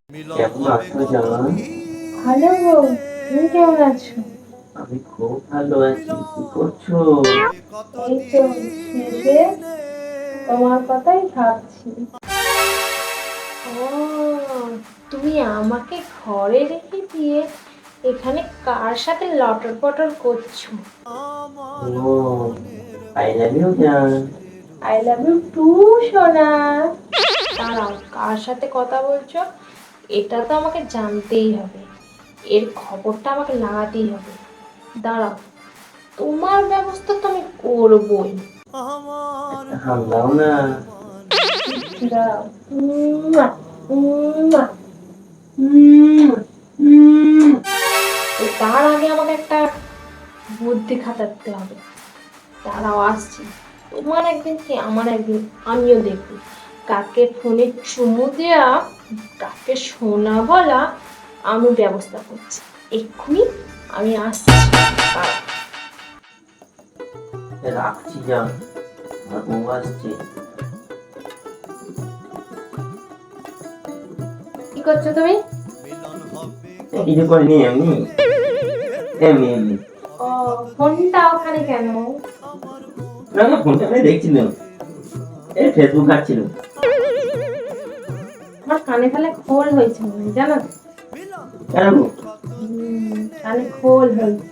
কেমন আছো জান? ভালো গো। তুমি কেমন আছো? আমি খুব ভালো আছি। কি করছো? এই তো শেষে তোমার কথাই ভাবছি। ও, তুমি আমাকে ঘরে রেখে দিয়ে এখানে কার সাথে লটর পটর করছো? ও, আই লাভ ইউ জান। আই লাভ ইউ টু, সোনা। দাঁড়াও, কার সাথে কথা বলছো এটা তো আমাকে জানতেই হবে। এর খবরটা আমাকে লাগাতেই হবে। দাঁড়াও, তোমার ব্যবস্থা তো আমি করবই। একটা হাম দাও না। দাঁড়াও। উম্মুয়া, উম্মুয়া, উম্মুয়া, উম্মুয়া। তো তার আগে আমাকে একটা বুদ্ধি খাটাতে হবে। দাঁড়াও, আসছি। তোমার একদিন কি আমার একদিন, আমিও দেখবো কাকে ফোনে চুমু দেয়া, কাকে সোনা বলা। আমি ব্যবস্থা করছি এক্ষুনি। আমি আসছি। দাঁড়াও। রাখছি জান, আমার বউ আসছে। কি করছো তুমি? কিছু করিনি, এমনি এমনি এমনি। ও, ফোনটা ওখানে কেন? না না, ফোনটা আমি দেখছিলাম, এই ফেসবুক ঘাটছিলাম। আমার কানে ফেলে খোল হয়েছে মনে হয়, জানো তো? কেন গো? কানে খোল হয়েছে।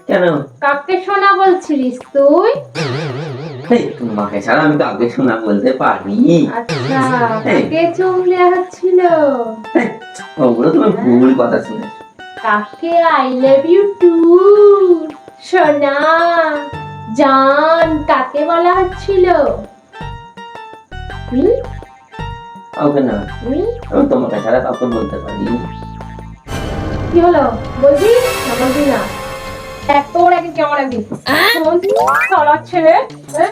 কেন? কাকে শোনা বলছিলিস তুই? এই, তোমাকে ছাড়া আমি কাউকে শোনা বলতে পারি? আচ্ছা, এই, কাকে চুমলে হচ্ছিল? এই, ওগুলো তুমি ভুল কথা শুনেছো। কাকে আই লাভ ইউ টু, সোনা জান, কাকে বলা হচ্ছিল? হুম? কাউকে না, হুম? আমি তোমাকে ছাড়া কাউকে বলতে পারি? কি হলো, বলবি না বলবি না? এক তোর একদিন কেমন একদিন চলার ছেলে। হ্যাঁ?